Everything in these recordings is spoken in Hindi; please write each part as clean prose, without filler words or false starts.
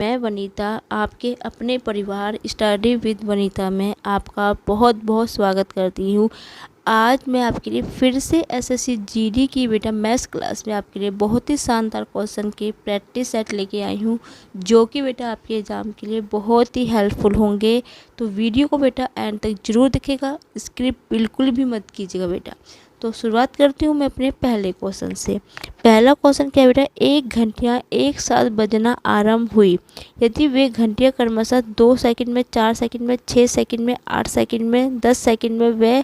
मैं वनीता आपके अपने परिवार स्टडी विद वनीता में आपका बहुत बहुत स्वागत करती हूँ। आज मैं आपके लिए फिर से एसएससी जीडी की बेटा मैथ्स क्लास में आपके लिए बहुत ही शानदार क्वेश्चन की प्रैक्टिस सेट लेके आई हूँ, जो कि बेटा आपके एग्ज़ाम के लिए बहुत ही हेल्पफुल होंगे। तो वीडियो को बेटा एंड तक जरूर दिखेगा, स्क्रिप्ट बिल्कुल भी मत कीजिएगा बेटा। तो शुरुआत करती हूँ मैं अपने पहले क्वेश्चन से। पहला क्वेश्चन क्या है बेटा, 1 घंटियाँ एक साथ बजना आरंभ हुई यदि वे घंटियाँ क्रमशः 2 सेकंड में, 4 सेकंड में, 6 सेकंड में, 8 सेकंड में, 10 सेकंड में व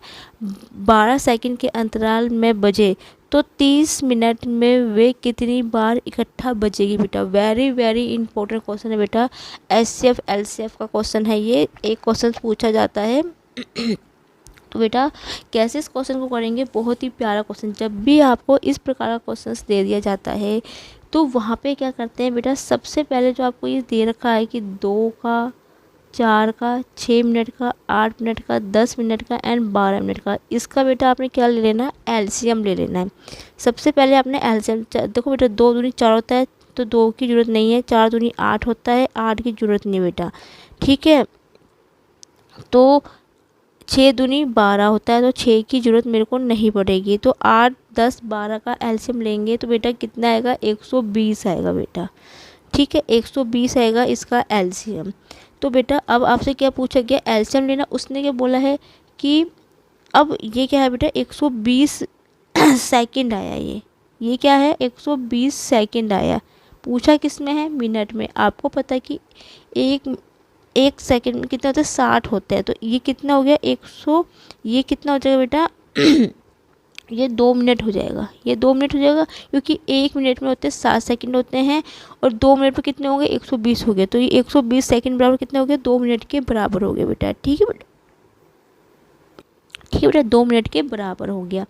12 सेकंड के अंतराल में बजे तो 30 मिनट में वे कितनी बार इकट्ठा बजेगी बेटा। वेरी वेरी इंपॉर्टेंट क्वेश्चन है बेटा, एचसीएफ एलसीएफ का क्वेश्चन है ये, एक क्वेश्चन पूछा जाता है। तो बेटा कैसे इस क्वेश्चन को करेंगे, बहुत ही प्यारा क्वेश्चन। जब भी आपको इस प्रकार का क्वेश्चन दे दिया जाता है तो वहाँ पे क्या करते हैं बेटा, सबसे पहले जो आपको ये दे रखा है कि 2 का, 4 का, 6 मिनट का, 8 मिनट का, 10 मिनट का एंड 12 मिनट का, इसका बेटा आपने क्या ले लेना है, एलसीएम ले लेना है। सबसे पहले आपने एलसीएम, देखो बेटा 2 दूनी 4 होता है तो 2 की ज़रूरत नहीं है, 4 दूनी 8 होता है, 8 की ज़रूरत नहीं बेटा, ठीक है। तो 6 दूनी 12 होता है तो 6 की ज़रूरत मेरे को नहीं पड़ेगी। तो 8, 10, 12 का एलसीएम लेंगे तो बेटा कितना आएगा, 120 आएगा बेटा, ठीक है, 120 आएगा इसका एलसीएम। तो बेटा अब आपसे क्या पूछा गया, एलसीएम लेना। उसने क्या बोला है कि अब ये क्या है बेटा, 120 सेकंड आया, ये क्या है, 120 सेकंड आया। पूछा किस में है, मिनट में। आपको पता है कि एक सेकंड में कितना होता है, 60 होता है। तो ये कितना हो गया, 100, ये कितना हो जाएगा बेटा ये 2 मिनट हो जाएगा, ये 2 मिनट हो जाएगा, क्योंकि 1 मिनट में होते हैं 7 सेकंड होते हैं और 2 मिनट में कितने हो गए, 120 हो गए। तो ये 120 सेकंड बराबर कितने हो गए, 2 मिनट के बराबर हो गए बेटा, ठीक है बेटा, ठीक है बेटा, 2 मिनट के बराबर हो गया।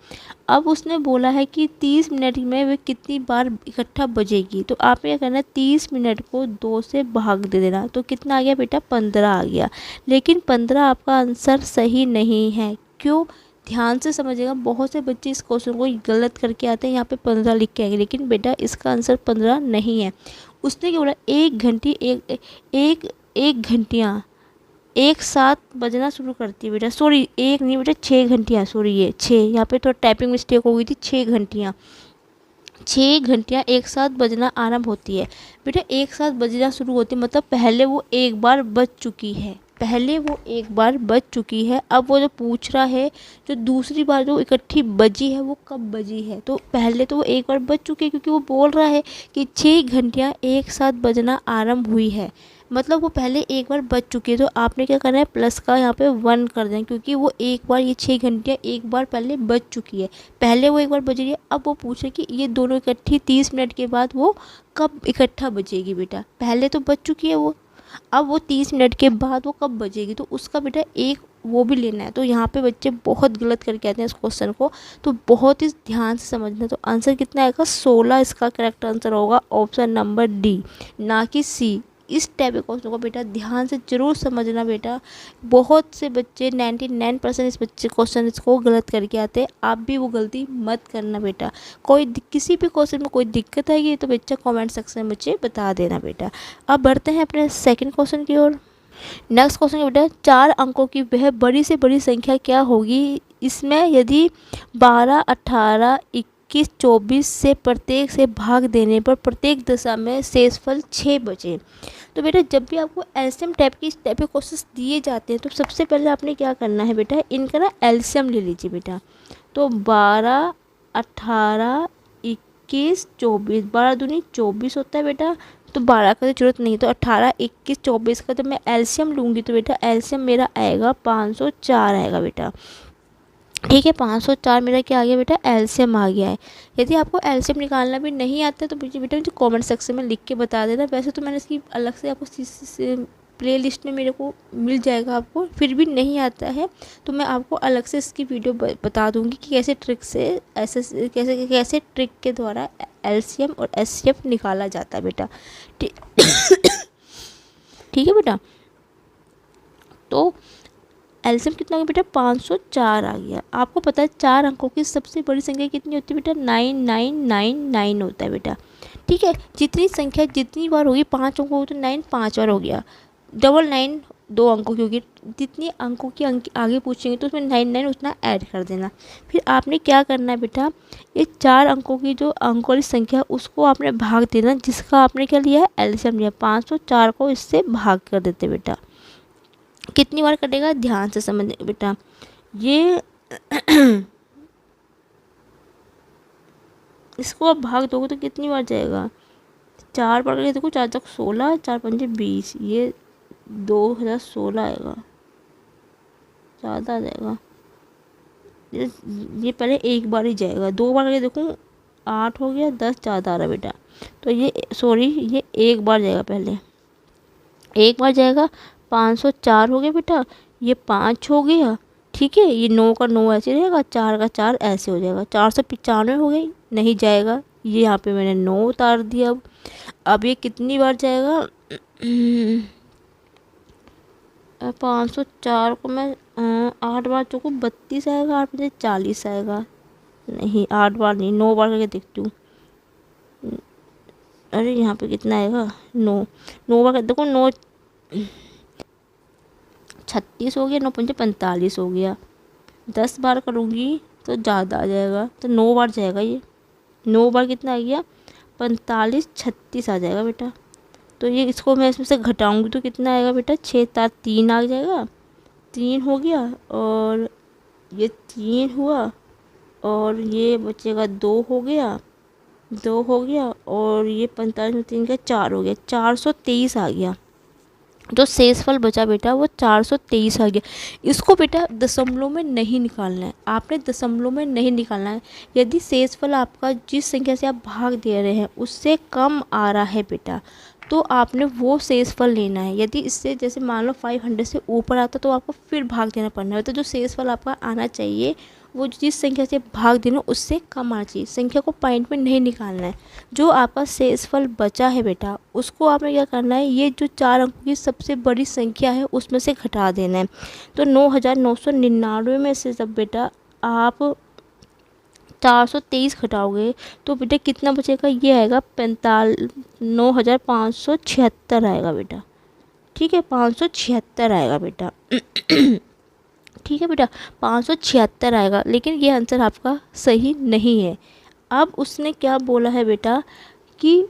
अब उसने बोला है कि 30 मिनट में वे कितनी बार इकट्ठा बजेगी। तो आपने क्या करना है, 30 मिनट को 2 से भाग दे देना। तो कितना आ गया बेटा, 15 आ गया। लेकिन 15 आपका आंसर सही नहीं है। क्यों, ध्यान से समझिएगा, बहुत से बच्चे इस क्वेश्चन को गलत करके आते हैं, यहाँ पे 15 लिख के आएंगे, लेकिन बेटा इसका आंसर 15 नहीं है। उसने क्या बोला, 1 घंटी एक घंटियाँ एक साथ बजना शुरू करती है बेटा, सॉरी 1 नहीं बेटा, 6 घंटियाँ, सॉरी ये 6, यहाँ पे थोड़ा टाइपिंग मिस्टेक हो गई थी, 6 घंटियाँ, 6 घंटियाँ एक साथ बजना आरंभ होती है बेटा। एक साथ बजना शुरू होती है मतलब पहले वो एक बार बज चुकी है, पहले वो एक बार बज चुकी है। अब वो जो पूछ रहा है, जो दूसरी बार जो इकट्ठी बजी है वो कब बजी है। तो पहले तो वो एक बार बज चुकी है, क्योंकि वो बोल रहा है कि 6 घंटियाँ एक साथ बजना आरंभ हुई है, मतलब वो पहले एक बार बज चुकी है। तो आपने क्या करना है, प्लस का यहाँ पे 1 कर दें, क्योंकि वो एक बार, ये 6 घंटियाँ एक बार पहले बज चुकी है, पहले वो एक बार बज रही है। अब वो पूछ रहे कि ये दोनों इकट्ठी 30 मिनट के बाद वो कब इकट्ठा बजेगी बेटा। पहले तो बज चुकी है वो, अब वो 30 मिनट के बाद वो कब बजेगी, तो उसका बेटा एक वो भी लेना है। तो यहाँ पे बच्चे बहुत गलत करके आते हैं इस क्वेश्चन को, तो बहुत ही ध्यान से समझना। तो आंसर कितना आएगा, 16 इसका करेक्ट आंसर होगा, ऑप्शन नंबर डी, ना कि सी। इस टाइप के क्वेश्चन को बेटा ध्यान से जरूर समझना बेटा। बहुत से बच्चे 99% इस बच्चे क्वेश्चन इसको गलत करके आते हैं, आप भी वो गलती मत करना बेटा। किसी भी क्वेश्चन में कोई दिक्कत आएगी तो बच्चा कमेंट सेक्शन में मुझे बता देना बेटा। अब बढ़ते हैं अपने सेकंड क्वेश्चन की ओर। नेक्स्ट क्वेश्चन बेटा, 4 अंकों की वह बड़ी से बड़ी संख्या क्या होगी, इसमें यदि 12, 18, 21, 24 से प्रत्येक से भाग देने पर प्रत्येक दशा में शेषफल 6 बचे। तो बेटा जब भी आपको एलसीएम टाइप के क्वेश्चन दिए जाते हैं तो सबसे पहले आपने क्या करना है बेटा, इनका ना एलसीएम ले लीजिए बेटा। तो 12, 18, 21, 24, 12 दूनी 24 होता है बेटा, तो 12 का तो जरूरत नहीं है। तो 18, 21, 24 का जब मैं एलसीएम लूँगी तो बेटा एलसीएम मेरा आएगा 504 आएगा बेटा, ठीक है। 504 मेरा क्या आ गया बेटा, एलसीएम आ गया है। यदि आपको एलसीएम निकालना भी नहीं आता है तो बेटा मुझे कमेंट सेक्शन में लिख के बता देना। वैसे तो मैंने इसकी अलग से आपको प्ले लिस्ट में मेरे को मिल जाएगा, आपको फिर भी नहीं आता है तो मैं आपको अलग से इसकी वीडियो बता दूंगी कि कैसे ट्रिक से कैसे ट्रिक के द्वारा एलसीएम और एचसीएफ निकाला जाता है बेटा, ठीक है बेटा। तो एलसीएम कितना आ गया बेटा, 504 आ गया। आपको पता है 4 अंकों की सबसे बड़ी संख्या कितनी होती है बेटा, 9999 होता है बेटा, ठीक है, जितनी संख्या जितनी बार होगी 5 अंकों तो 9 5 बार हो गया, डबल 9 2 अंकों की होगी, जितनी अंकों की आगे पूछेंगे तो उसमें 9 9 उतना ऐड कर देना। फिर आपने क्या करना है बेटा, ये 4 अंकों की जो अंकों वाली संख्या उसको आपने भाग देना, जिसका आपने क्या लिया है एलसीएम लिया, 504 को इससे भाग कर देते बेटा। कितनी बार कटेगा ध्यान से समझ बेटा, ये इसको आप भाग दोगे तो कितनी बार जाएगा, 4 बार करके देखो, 4 तक 16, 4 पंजे 20, ये 2016 आएगा, ज़्यादा आ जाएगा, ये पहले एक बार ही जाएगा, 2 बार करके देखो 8 हो गया, 10 ज़्यादा आ रहा बेटा, तो ये सॉरी ये एक बार जाएगा, पहले एक बार जाएगा, 504 हो गया बेटा, ये 5 हो गया, ठीक है, ये 9 का 9 ऐसे रहेगा, 4 का 4 ऐसे हो जाएगा, 495 हो गई, नहीं जाएगा, ये यहाँ पे मैंने 9 उतार दिया। अब ये कितनी बार जाएगा 504 को मैं 8 बार चुकूँ 32 आएगा, 8 बजे 40 आएगा, नहीं 8 बार नहीं 9 बार करके देखती हूँ, अरे यहाँ पे कितना आएगा 9 बार कर देखो, 9 36 हो गया, 9 पंजे 45 हो गया, 10 बार करूँगी तो ज़्यादा आ जाएगा, तो 9 बार जाएगा, ये 9 बार कितना आ गया 45 36 आ जाएगा बेटा। तो ये इसको मैं इसमें से घटाऊंगी तो कितना आएगा बेटा, 6 4 3 आ जाएगा, 3 हो गया, और ये 3 हुआ, और ये बचेगा 2 हो गया, 2 हो गया, और ये 45 में 3 का 4 हो गया, 423 आ गया। जो शेषफल बचा बेटा वो 423 आ गया। इसको बेटा दशमलव में नहीं निकालना है, आपने दशमलव में नहीं निकालना है। यदि शेषफल आपका जिस संख्या से आप भाग दे रहे हैं उससे कम आ रहा है बेटा, तो आपने वो शेषफल लेना है। यदि इससे जैसे मान लो 500 से ऊपर आता तो आपको फिर भाग देना पड़ना है। तो जो शेषफल आपका आना चाहिए वो जिस संख्या से भाग देना उससे कम आना चाहिए, संख्या को पॉइंट में नहीं निकालना है। जो आपका शेषफल बचा है बेटा उसको आपने क्या करना है, ये जो 4 अंकों की सबसे बड़ी संख्या है उसमें से घटा देना है। तो 9999 में से जब बेटा आप 423 घटाओगे तो बेटा कितना बचेगा, ये आएगा 9576 आएगा बेटा, ठीक है 576 आएगा बेटा ठीक है बेटा 576 आएगा, लेकिन ये आंसर आपका सही नहीं है। अब उसने क्या बोला है बेटा कि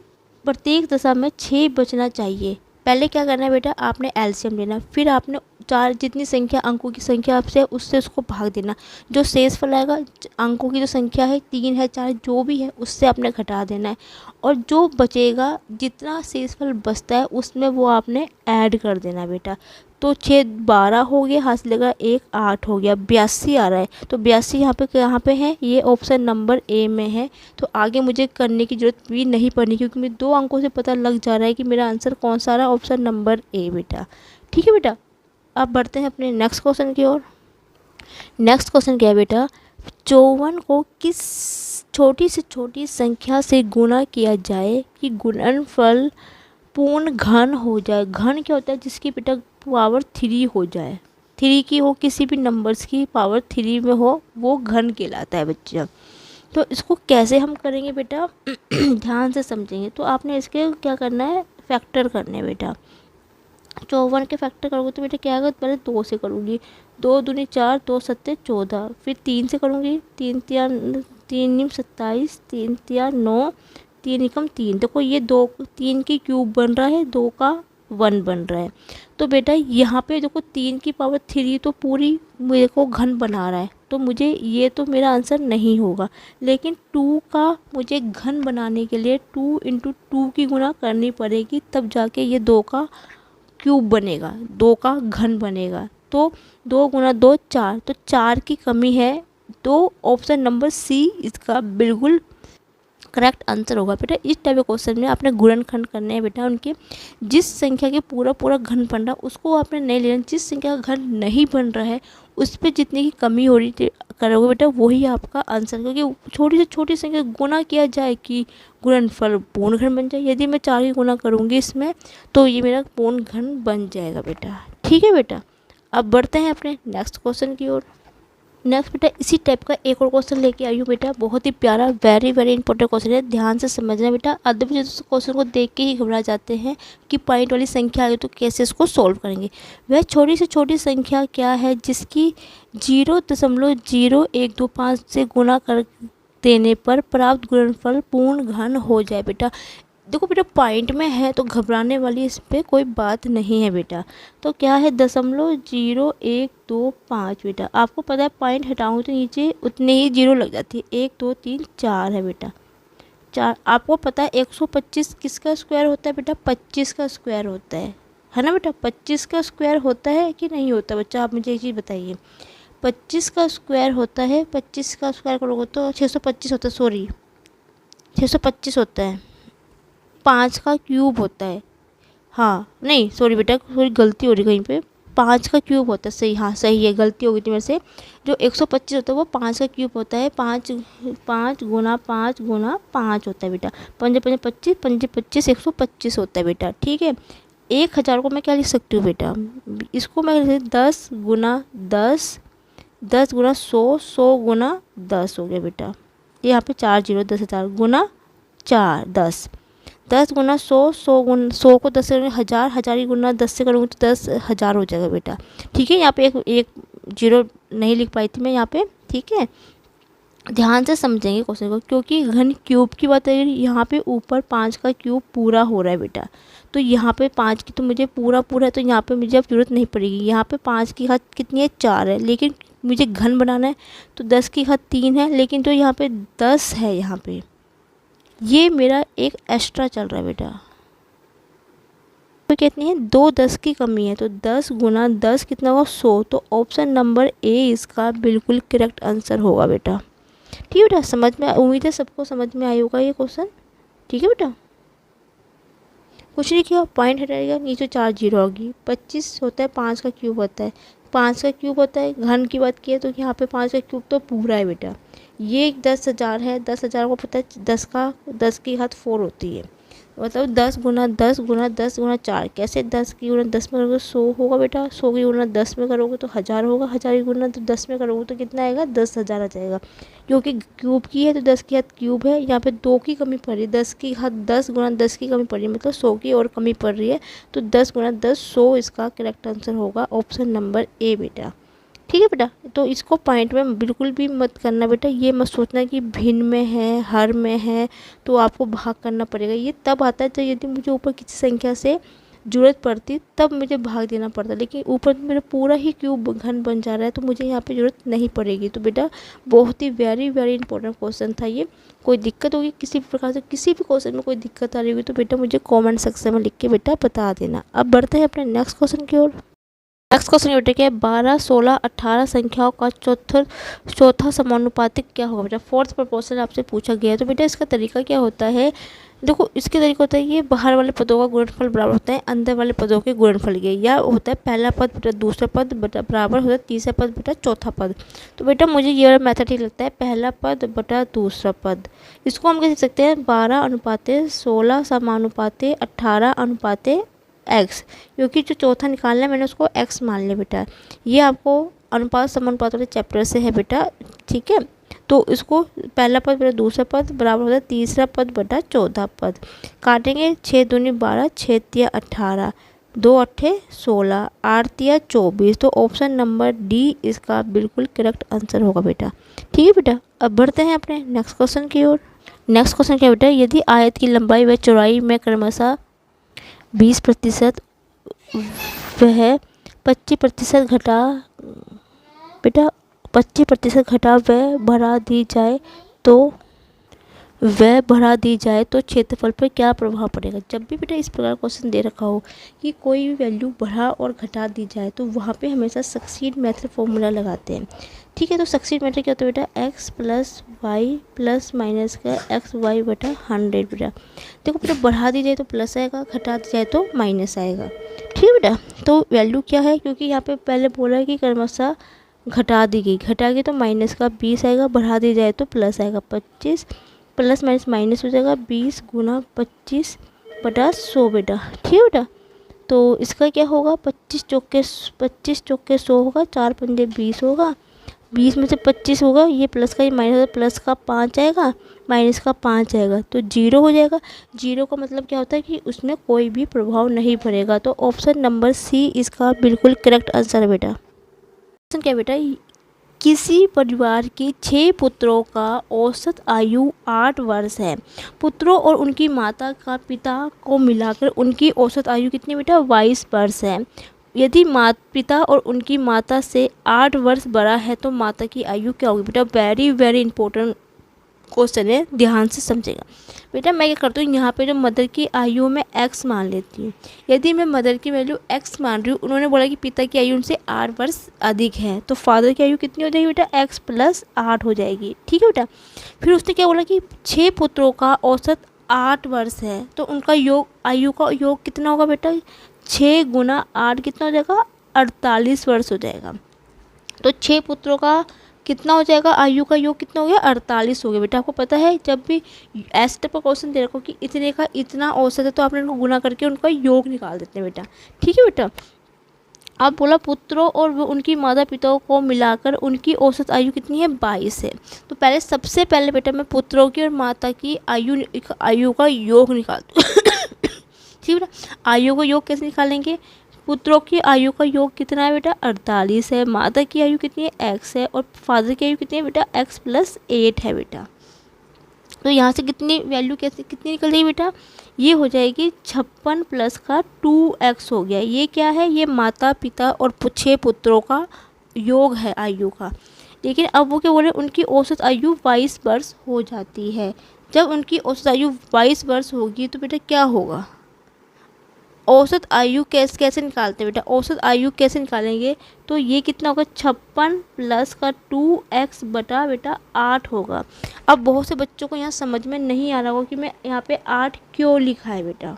प्रत्येक दशा में 6 बचना चाहिए। पहले क्या करना है बेटा, आपने एलसीएम लेना, फिर आपने 4 जितनी संख्या अंकों की संख्या आपसे उससे उसको भाग देना। जो शेषफल आएगा अंकों की जो संख्या है 3 है 4 जो भी है उससे आपने घटा देना है, और जो बचेगा जितना शेषफल बचता है उसमें वो आपने ऐड कर देना बेटा। तो 6 12 हो गया, हाथ से लगा 1 8 हो गया, 82 आ रहा है। तो 82 यहाँ पे कहाँ पे है, ये ऑप्शन नंबर ए में है। तो आगे मुझे करने की ज़रूरत भी नहीं पड़नी, क्योंकि मुझे 2 अंकों से पता लग जा रहा है कि मेरा आंसर कौन सा रहा, ऑप्शन नंबर ए बेटा। ठीक है बेटा, अब बढ़ते हैं अपने नेक्स्ट क्वेश्चन की ओर। नेक्स्ट क्वेश्चन क्या है बेटा, 54 को किस छोटी से छोटी संख्या से गुणा किया जाए कि गुणनफल पूर्ण घन हो जाए। घन क्या होता है, जिसकी बेटा पावर 3 हो जाए, 3 की हो, किसी भी नंबर्स की पावर 3 में हो, वो घन कहलाता है बच्चा। तो इसको कैसे हम करेंगे बेटा ध्यान से समझेंगे। तो आपने इसके क्या करना है, फैक्टर करने हैं बेटा। 54 के फैक्टर करोगे तो बेटा क्या आएगा, पहले 2 से करूँगी, 2 दूनी 4, 2 सत्ते 14, फिर 3 से करूँगी, 3 निम 27, 3 तिया 9, 3 एकम 3। देखो ये 2 3 की क्यूब बन रहा है, 2 का 1 बन रहा है। तो बेटा यहाँ पे देखो 3 की पावर 3 तो पूरी मेरे को घन बना रहा है, तो मुझे ये तो मेरा आंसर नहीं होगा। लेकिन 2 का मुझे घन बनाने के लिए 2 × 2 की गुणा करनी पड़ेगी, तब जाके ये 2 का क्यूब बनेगा, 2 का घन बनेगा। तो 2 × 2 4, तो 4 की कमी है, तो ऑप्शन नंबर सी इसका बिल्कुल करेक्ट आंसर होगा बेटा। इस टाइप के क्वेश्चन में आपने गुणनखंड करने हैं बेटा, उनके जिस संख्या के पूरा घन बन रहा है उसको आपने नहीं लेना, जिस संख्या का घन नहीं बन रहा है उस पर जितनी की कमी हो रही करोगे बेटा वही आपका आंसर। क्योंकि छोटी से छोटी संख्या गुणा किया जाए कि गुणनफल पूर्ण घन बन जाए। यदि मैं 4 की गुणा करूँगी इसमें तो ये मेरा पूर्ण घन बन जाएगा बेटा। ठीक है बेटा, अब बढ़ते हैं अपने नेक्स्ट क्वेश्चन की ओर। नेक्स्ट बेटा इसी टाइप का एक और क्वेश्चन लेके आई हूँ बेटा, बहुत ही प्यारा, वेरी वेरी इंपॉर्टेंट क्वेश्चन है, ध्यान से समझना बेटा। अदर बच्चे तो क्वेश्चन को देख के ही घबरा जाते हैं कि पॉइंट वाली संख्या आ गई तो कैसे इसको सोल्व करेंगे। वह छोटी से छोटी संख्या क्या है जिसकी 0.0125 से गुणा कर देने पर प्राप्त गुणनफल पूर्ण घन हो जाए। बेटा देखो बेटा पॉइंट में है तो घबराने वाली इस पर कोई बात नहीं है बेटा। तो क्या है 0.0125 बेटा, आपको पता है पॉइंट हटाऊँ तो नीचे उतने ही जीरो लग जाती है, 1 2 3 4 है बेटा, 4। आपको पता है 125 किसका स्क्वायर होता है बेटा, 25 का स्क्वायर होता है ना बेटा। 25 का स्क्वायर होता है कि नहीं होता बच्चा, आप मुझे एक चीज़ बताइए। 25 का स्क्वायर होता है, 25 का स्क्वायर करोगे तो 625 होता है, सॉरी 625 होता है। 5 का क्यूब होता है, हाँ नहीं सॉरी बेटा, थोड़ी गलती हो रही कहीं पे, 5 का क्यूब होता है, सही, हाँ सही है, गलती हो गई थी मेरे से। जो 125 होता है वो 5 का क्यूब होता है, 5 गुना 5 गुना 5 होता है बेटा, 5 5 25 5 25 125 होता है बेटा। ठीक है, 1000 को मैं क्या लिख सकती हूँ बेटा, इसको मैं लिख सकती हूँ 10 गुना 10, 10 गुना 100, 100 गुना 10 हो गया बेटा। यहाँ पे 4 0, 10,000 गुना 4 10, 10 गुना 100, 100 गुना 100 को 10 से करूँगी 1000, 1000 ही गुना 10 से करूँगी तो 10,000 हो जाएगा बेटा। ठीक है, यहाँ पे एक जीरो नहीं लिख पाई थी मैं यहाँ पे। ठीक है, ध्यान से समझेंगे क्वेश्चन को, क्योंकि घन क्यूब की बात है, यहाँ पे ऊपर 5 का क्यूब पूरा हो रहा है बेटा, तो यहाँ पे 5 की तो मुझे पूरा है, तो यहाँ पे मुझे अब जरूरत नहीं पड़ेगी। यहाँ पे 5 की घात कितनी है, 4 है, लेकिन मुझे घन बनाना है तो 10 की घात 3 है, लेकिन तो यहाँ पे 10 है, यहाँ पे ये मेरा एक एक्स्ट्रा चल रहा है बेटा। तो कितनी है, 2 10 की कमी है, तो 10 गुना 10 कितना होगा, 100। तो ऑप्शन नंबर ए इसका बिल्कुल करेक्ट आंसर होगा बेटा। ठीक है बेटा, समझ में, उम्मीद है सबको समझ में आया होगा ये क्वेश्चन। ठीक है बेटा, कुछ नहीं किया, पॉइंट हटाएगा, नीचे 4 जीरो होगी। 25 होता है, 5 का क्यूब होता है, 5 का क्यूब होता है, घन की बात की है तो यहाँ पे 5 का क्यूब तो पूरा है बेटा। ये 10,000 है, 10,000 को पता है 10 की घात 4 होती है, मतलब 10 गुना 10 गुना 10 गुना 4, कैसे 10 की गुना 10 में करोगे 100 होगा बेटा, 100 की गुना 10 में करोगे तो 1000 होगा, 1000 की गुना तो 10 में करोगे तो कितना आएगा, 10,000 आ जाएगा। क्योंकि क्यूब की है तो 10 की घात क्यूब है, यहाँ पे 2 की कमी पड़ रही है, 10 की घात 10 गुना 10 की कमी पड़ रही है, मतलब 100 की और कमी पड़ रही है, तो 10 गुना 10 100 इसका करेक्ट आंसर होगा, ऑप्शन नंबर ए बेटा। ठीक है बेटा, तो इसको पॉइंट में बिल्कुल भी मत करना बेटा, ये मत सोचना कि भिन्न में है हर में है तो आपको भाग करना पड़ेगा। ये तब आता है तो यदि मुझे ऊपर किसी संख्या से ज़रूरत पड़ती तब मुझे भाग देना पड़ता, लेकिन ऊपर मेरा पूरा ही क्यूब घन बन जा रहा है तो मुझे यहाँ पे ज़रूरत नहीं पड़ेगी। तो बेटा बहुत ही वेरी वेरी इंपॉर्टेंट क्वेश्चन था ये। कोई दिक्कत होगी किसी भी प्रकार से, किसी भी क्वेश्चन में कोई दिक्कत आ रही होगी तो बेटा मुझे कॉमेंट सेक्शन में लिख के बेटा बता देना। अब बढ़ते हैं अपने नेक्स्ट क्वेश्चन की ओर। नेक्स्ट क्वेश्चन बेटा क्या है, 12 16 18 संख्याओं का चौथा समानुपातिक क्या होगा बेटा, फोर्थ प्रोपोर्शन आपसे पूछा गया है। तो बेटा इसका तरीका क्या होता है, देखो इसके तरीका होता है, ये बाहर वाले पदों का गुणनफल बराबर होता है अंदर वाले पदों के गुणनफल के, या होता है पहला पद बेटा दूसरा पद बेटा बराबर होता है तीसरा पद बेटा चौथा पद। तो बेटा मुझे ये वाला मेथड ठीक लगता है, पहला पद बटा दूसरा पद। इसको हम कह सकते हैं 12 अनुपाते 16 समानुपाते 18 अनुपाते एक्स, क्योंकि जो चौथा निकालना है मैंने उसको एक्स मान लिया बेटा। ये आपको अनुपात समानुपात वाले चैप्टर से है बेटा। ठीक है, तो इसको पहला पद बटा दूसरा पद बराबर होता है तीसरा पद बटा चौथा पद। काटेंगे, 6 दूनी 12, 6 तिया 18, 2 अट्ठे 16, 8 तिया 24। तो ऑप्शन नंबर डी इसका बिल्कुल करेक्ट आंसर होगा बेटा। ठीक है बेटा, अब बढ़ते हैं अपने नेक्स्ट क्वेश्चन की ओर। नेक्स्ट क्वेश्चन क्या बेटा, यदि आयत की लंबाई व चौड़ाई में क्रमशः 20% वह 25% घटा बेटा 25% घटा वह बढ़ा दी जाए तो क्षेत्रफल पर क्या प्रभाव पड़ेगा। जब भी बेटा इस प्रकार क्वेश्चन दे रखा हो कि कोई भी वैल्यू बढ़ा और घटा दी जाए तो वहाँ पे हमेशा सक्सीड मेथड फॉर्मूला लगाते हैं। ठीक है, तो सक्सीड मेथड क्या होता है बेटा, x plus y plus minus का एक्स वाई बटा 100 बेटा। देखो बेटा बढ़ा दी जाए तो प्लस आएगा, घटा दी जाए तो माइनस आएगा। ठीक है बेटा, तो वैल्यू क्या है, क्योंकि यहाँ पे पहले बोला है कि क्रमशः घटा गई तो माइनस का 20 आएगा, बढ़ा दी जाए तो प्लस आएगा 25, प्लस माइनस माइनस हो जाएगा 20 गुना 25 बटा 100 बेटा। ठीक है बेटा, तो इसका क्या होगा 25 चौके 100 होगा, 4 पंजे 20 होगा, 20 में से 25 होगा, ये प्लस का ये माइनस, प्लस का 5 आएगा, माइनस का 5 आएगा, तो 0 हो जाएगा। 0 का मतलब क्या होता है कि उसमें कोई भी प्रभाव नहीं पड़ेगा। तो ऑप्शन नंबर सी इसका बिल्कुल करेक्ट आंसर है बेटा। क्वेश्चन क्या है बेटा, किसी परिवार के 6 पुत्रों का औसत आयु 8 वर्ष है। पुत्रों और उनकी माता का पिता को मिलाकर उनकी औसत आयु कितनी बेटा, 22 वर्ष है। यदि पिता और उनकी माता से 8 वर्ष बड़ा है तो माता की आयु क्या होगी बेटा। वेरी वेरी इंपॉर्टेंट क्वेश्चन है, ध्यान से समझेगा बेटा। मैं क्या करती हूँ, यहाँ पे जो मदर की आयु में x मान लेती हूँ। यदि मैं मदर की वैल्यू x मान रही हूँ, उन्होंने बोला कि पिता की आयु उनसे 8 वर्ष अधिक है, तो फादर की आयु कितनी हो जाएगी बेटा, x + 8 हो जाएगी। ठीक है बेटा। फिर उसने क्या बोला कि 6 पुत्रों का औसत 8 वर्ष है, तो उनका योग, आयु का योग कितना होगा बेटा, 6 × 8 कितना हो जाएगा, 48 वर्ष हो जाएगा। तो 6 पुत्रों का कितना हो जाएगा, आयु का योग कितना हो गया, 48 हो गया बेटा। आपको पता है जब भी ऐसे टाइप का क्वेश्चन दे रखो कि इतने का इतना औसत है, तो आपने उनको गुना करके उनका योग निकाल देते हैं बेटा। ठीक है बेटा। अब बोला पुत्रों और उनकी माता पिताओं को मिलाकर उनकी औसत आयु कितनी है, 22 है। तो पहले सबसे पहले बेटा मैं पुत्रों की और माता की आयु का योग निकालती हूँ। ठीक है बेटा। आयु का योग कैसे निकालेंगे, पुत्रों की आयु का योग कितना है बेटा, 48 है। माता की आयु कितनी है, x है। और फादर की आयु कितनी है बेटा, x + 8 है बेटा। तो यहाँ से कितनी वैल्यू कैसे कितनी निकल जाएगी बेटा, ये हो जाएगी 56 प्लस का 2x हो गया। ये क्या है, ये माता पिता और 6 पुत्रों का योग है आयु का। लेकिन अब वो क्या बोले, उनकी औसत आयु 22 वर्ष हो जाती है। जब उनकी औसत आयु 22 वर्ष होगी तो बेटा क्या होगा, औसत आयु कैसे निकालते हैं बेटा, औसत आयु कैसे निकालेंगे, तो ये कितना होगा, 56 प्लस का 2x बटा बेटा 8 होगा। अब बहुत से बच्चों को यहाँ समझ में नहीं आ रहा होगा कि मैं यहाँ पे 8 क्यों लिखा है बेटा।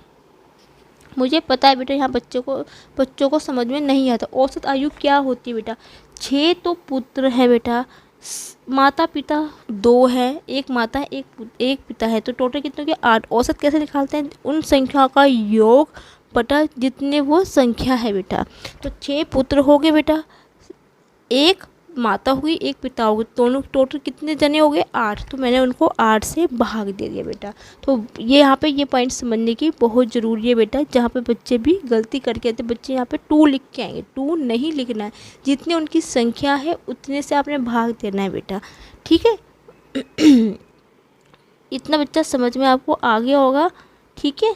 मुझे पता है बेटा यहाँ बच्चों को समझ में नहीं आता। औसत आयु क्या होती है बेटा, 6 तो पुत्र है बेटा, माता पिता 2 है, एक माता है एक पिता है, तो टोटल कितने हो गया, 8। औसत कैसे निकालते हैं, उन संख्या का योग बटा जितने वो संख्या है बेटा। तो 6 पुत्र हो गए बेटा, एक माता हुई एक पिता हो गए, दोनों टोटल कितने जने हो गए, 8। तो मैंने उनको 8 से भाग दे दिया बेटा। तो ये यहाँ पे ये पॉइंट समझने की बहुत ज़रूरी है बेटा। जहाँ पे बच्चे भी गलती करके आते, बच्चे यहाँ पे 2 लिख के आएंगे, 2 नहीं लिखना है, जितनी उनकी संख्या है उतने से आपने भाग देना है बेटा। ठीक है। इतना बच्चा समझ में आपको आ गया होगा। ठीक है।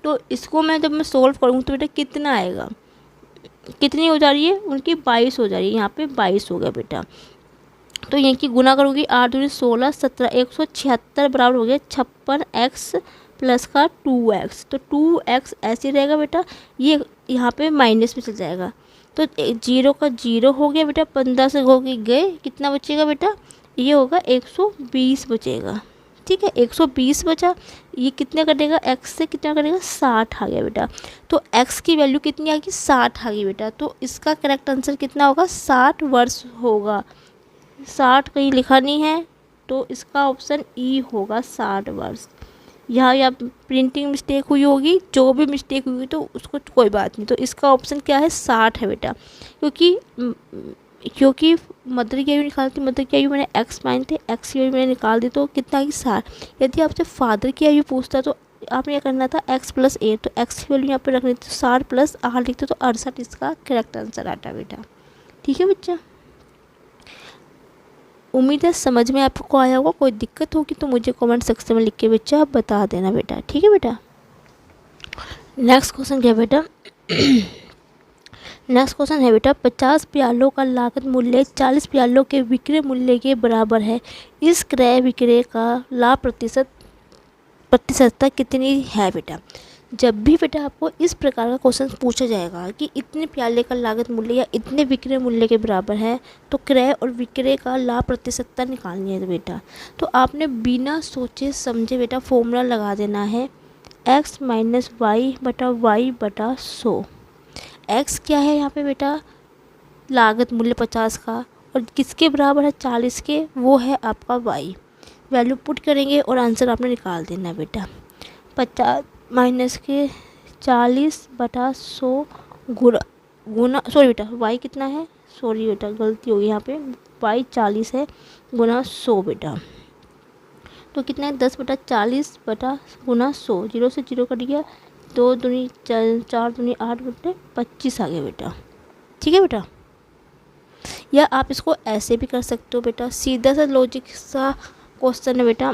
तो इसको जब मैं सोल्व करूँगी तो बेटा कितना आएगा, कितनी हो जा रही है उनकी, 22 हो जा रही है। यहाँ पे 22 हो गया बेटा। तो यहाँ की गुना करूँगी, 8 दूनी 16, 17, 176 बराबर हो गया 56x प्लस का 2x। तो 2x ऐसे रहेगा बेटा, ये यहाँ पे माइनस में चल जाएगा। तो 0 का 0 हो गया बेटा, 15 से हो गए, कितना बचेगा बेटा, ये होगा 120 बचेगा। ठीक है, 120 बचा। ये कितने कटेगा, x से कितना कटेगा, 60 आ गया बेटा। तो x की वैल्यू कितनी आ गई, 60 आ गई बेटा। तो इसका करेक्ट आंसर कितना होगा, 60 वर्ष होगा। 60 कहीं लिखा नहीं है, तो इसका ऑप्शन ई होगा, 60 वर्ष। यहाँ प्रिंटिंग मिस्टेक हुई होगी, जो भी मिस्टेक हुई तो उसको कोई बात नहीं। तो इसका ऑप्शन क्या है, 60 है बेटा। क्योंकि मदर की आयु निकालती, मदर की आयु मैंने x माने थे, x की आयु मैंने निकाल दी, तो कितना आई, 60। यदि आपसे फादर की आयु पूछता तो आपने क्या करना था, x + 8, तो x की वैल्यू यहाँ पे रखनी थी, 60 + 8 लिखते तो 68 इसका करेक्ट आंसर आता बेटा। ठीक है बच्चा, उम्मीद है समझ में आपको आया होगा। कोई दिक्कत होगी तो मुझे कमेंट सेक्शन में लिख के बच्चा बता देना बेटा। ठीक है बेटा। नेक्स्ट क्वेश्चन क्या बेटा, नेक्स्ट क्वेश्चन है बेटा, 50 प्यालों का लागत मूल्य 40 प्यालों के विक्रय मूल्य के बराबर है। इस क्रय विक्रय का लाभ प्रतिशतता कितनी है बेटा। जब भी बेटा आपको इस प्रकार का क्वेश्चन पूछा जाएगा कि इतने प्याले का लागत मूल्य या इतने विक्रय मूल्य के बराबर है, तो क्रय और विक्रय का लाभ प्रतिशतता निकालनी है बेटा। तो आपने बिना सोचे समझे बेटा फॉर्मूला लगा देना है, x - y बटा y बटा 100। x क्या है यहाँ पे बेटा, लागत मूल्य 50 का, और किसके बराबर है, 40 के, वो है आपका y। वैल्यू पुट करेंगे और आंसर आपने निकाल देना है बेटा। 50 - के 40 बटा 100 गुणा गुना, सॉरी बेटा y कितना है, सॉरी बेटा गलती होगी यहाँ पे, y 40 है गुना 100 बेटा। तो कितना है 10/40 बटा गुना 100, 0 से 0 कट गया, 2 दूनी 4 दूनी 8 बटे 25 आ गया बेटा। ठीक है बेटा। या आप इसको ऐसे भी कर सकते हो बेटा, सीधा सा लॉजिक सा क्वेश्चन है बेटा।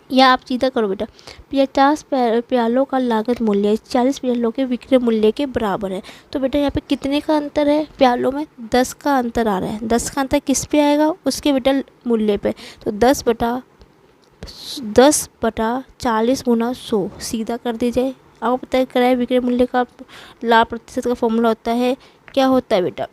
या आप सीधा करो बेटा, 50 प्यालों का लागत मूल्य 40 प्यालों के विक्रय मूल्य के बराबर है। तो बेटा यहाँ पे कितने का अंतर है, प्यालों में 10 का अंतर आ रहा है। 10 का अंतर किस पे आएगा, उसके बेटा मूल्य पे। तो 10/40 गुना 100 सीधा कर दीजिए। आपको पता है क्रय विक्रय मूल्य का लाभ प्रतिशत का फॉर्मूला होता है, क्या होता है बेटा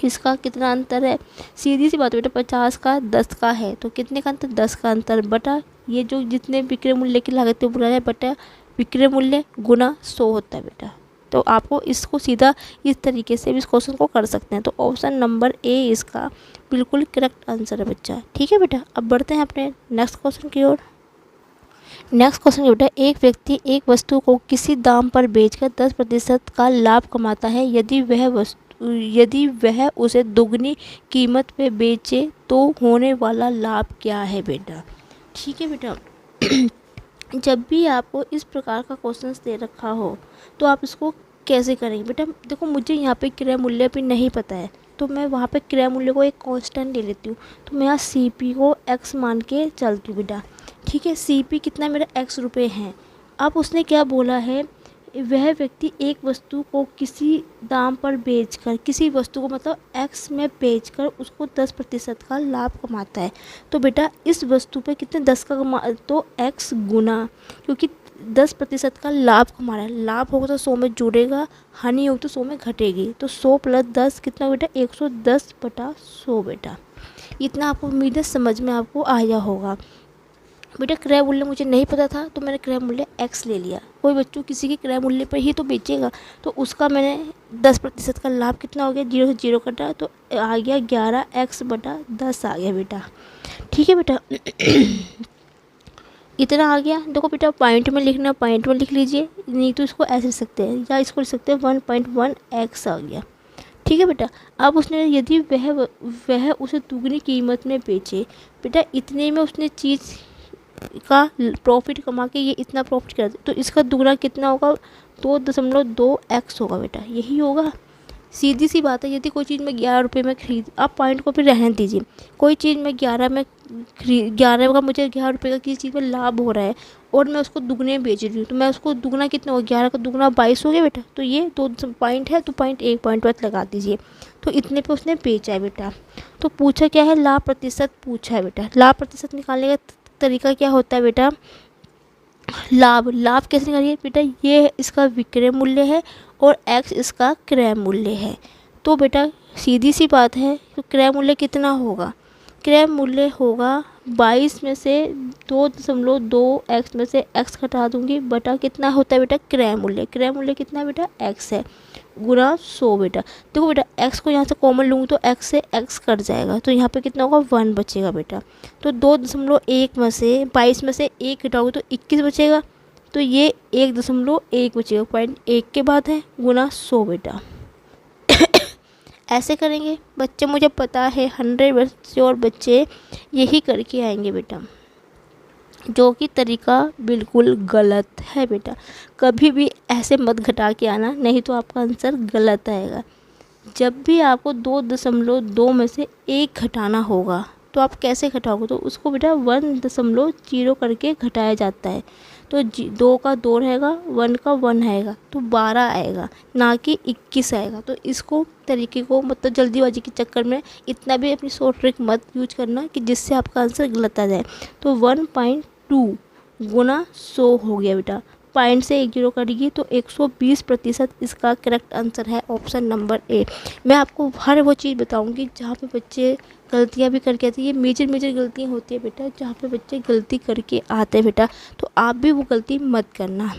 इसका कितना अंतर है, सीधी सी बात है बेटा, 50 का 10 का है, तो कितने का अंतर, 10 का अंतर बटा ये जो जितने विक्रय मूल्य की लागत है बुरा है बटा विक्रय मूल्य गुना 100 होता है बेटा। तो आपको इसको सीधा इस तरीके से भी इस क्वेश्चन को कर सकते हैं। तो ऑप्शन नंबर ए इसका बिल्कुल करेक्ट आंसर है बच्चा। ठीक है बेटा। अब बढ़ते हैं अपने नेक्स्ट क्वेश्चन की ओर। नेक्स्ट क्वेश्चन बेटा, एक व्यक्ति एक वस्तु को किसी दाम पर बेचकर 10% का लाभ कमाता है। यदि वह उसे दुगनी कीमत पे बेचे तो होने वाला लाभ क्या है बेटा। ठीक है बेटा। जब भी आपको इस प्रकार का क्वेश्चन दे रखा हो तो आप इसको कैसे करेंगे बेटा। देखो मुझे यहाँ पे क्रय मूल्य भी नहीं पता है, तो मैं वहाँ पे क्रय मूल्य को एक कांस्टेंट ले लेती हूँ। तो मैं यहाँ CP को x मान के चलती हूँ बेटा। ठीक है, CP कितना मेरा x रुपये हैं। अब उसने क्या बोला है, वह व्यक्ति एक वस्तु को किसी दाम पर बेचकर, किसी वस्तु को मतलब x में बेचकर उसको 10% का लाभ कमाता है। तो बेटा इस वस्तु पे कितने 10 का कमा, तो x गुना, क्योंकि 10% का लाभ कमा रहा है। लाभ होगा तो 100 में जुड़ेगा, हानि होगी तो 100 में घटेगी। तो 100 + 10 कितना बेटा, 110/100 बेटा। इतना आपको उम्मीद है समझ में आपको आया होगा बेटा। क्रय मूल्य मुझे नहीं पता था तो मैंने क्रय मूल्य x ले लिया। कोई बच्चों किसी के क्रय मूल्य पर ही तो बेचेगा, तो उसका मैंने 10% का लाभ कितना हो गया, 0 से 0 कटा तो आ गया 11x/10 आ गया बेटा। ठीक है बेटा। इतना आ गया। देखो बेटा पॉइंट में लिखना, पॉइंट में लिख लीजिए, नहीं तो इसको ऐसे लिख सकते हैं या इसको लिख सकते हैं 1.1x आ गया। ठीक है बेटा। अब उसने यदि वह उसे दुगनी कीमत में बेचे, बेटा इतने में उसने चीज़ का प्रॉफिट कमा के ये इतना प्रॉफिट कर, तो इसका दुगना कितना होगा, 2.2x होगा बेटा। यही होगा, सीधी सी बात है। यदि कोई चीज़ मैं 11 रुपये में खरीद, आप पॉइंट को भी रहने दीजिए, कोई चीज़ मैं 11 का मुझे 11 रुपये का किसी चीज़ में लाभ हो रहा है और मैं उसको दुगने में बेच रही हूँ, तो मैं उसको दुगना कितना होगा, 11 का दुगना 22 हो गया बेटा। तो ये 2 पॉइंट है, तो पॉइंट 1 पॉइंट बाद लगा दीजिए। तो इतने पे उसने बेचा है बेटा। तो पूछा क्या है, लाभ प्रतिशत पूछा है बेटा। लाभ प्रतिशत निकालने का तरीका क्या होता है बेटा, लाभ कैसे निकालिए बेटा, ये इसका विक्रय मूल्य है और x इसका क्रय मूल्य है। तो बेटा सीधी सी बात है, तो क्रय मूल्य कितना होगा, क्रय मूल्य होगा 22 में से 2.2x में से x घटा दूंगी बटा कितना होता है बेटा, क्रय मूल्य। क्रय मूल्य कितना है बेटा, x है, गुना 100 बेटा। देखो बेटा x को यहाँ से कॉमन लूँगी तो x से x कट जाएगा, तो यहाँ पे कितना होगा 1 बचेगा बेटा। तो 2.1 में से 22 में से 1 घटाओगे तो 21 बचेगा, तो ये 1.1 बचेगा, पॉइंट 1 के बाद है, गुना 100 बेटा। ऐसे करेंगे बच्चे, मुझे पता है 100% और बच्चे यही करके आएंगे बेटा, जो कि तरीका बिल्कुल गलत है बेटा। कभी भी ऐसे मत घटा के आना, नहीं तो आपका आंसर गलत आएगा। जब भी आपको 2.2 में से 1 घटाना होगा तो आप कैसे घटाओगे, तो उसको बेटा 1.0 करके घटाया जाता है। तो 2 का 2 रहेगा, 1 का 1 आएगा, तो 12 आएगा, ना कि 21 आएगा। तो इसको तरीके को मतलब जल्दीबाजी के चक्कर में इतना भी अपनी शॉर्ट ट्रिक मत यूज करना कि जिससे आपका आंसर गलत आ जाए। तो 1.2 गुना 100 हो गया बेटा, पॉइंट से 1 0 कटेगी तो 120% इसका करेक्ट आंसर है ऑप्शन नंबर ए। मैं आपको हर वो चीज़ बताऊंगी जहाँ पे बच्चे गलतियाँ भी करके आते हैं। ये मेजर गलतियाँ होती है बेटा जहाँ पे बच्चे गलती करके आते हैं बेटा, तो आप भी वो गलती मत करना।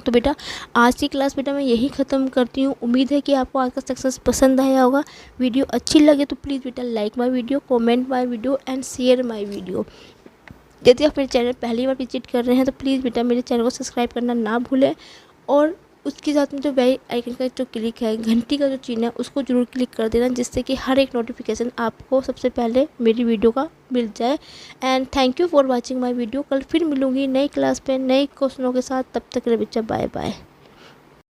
तो बेटा आज की क्लास बेटा मैं यही ख़त्म करती हूँ। उम्मीद है कि आपको आज का सक्सेस पसंद आया होगा। वीडियो अच्छी लगे तो प्लीज़ बेटा like my video, comment my video and share my video. यदि आप मेरे चैनल पहली बार विजिट कर रहे हैं तो प्लीज़ बेटा मेरे चैनल को सब्सक्राइब करना ना भूलें और उसके साथ में जो बेल आइकन का जो क्लिक है, घंटी का जो चिन्ह है, उसको ज़रूर क्लिक कर देना, जिससे कि हर एक नोटिफिकेशन आपको सबसे पहले मेरी वीडियो का मिल जाए। And thank you for watching my video. कल फिर मिलूँगी नई क्लास पे नए क्वेश्चनों के साथ। तब तक के लिए बच्चा बाय बाय।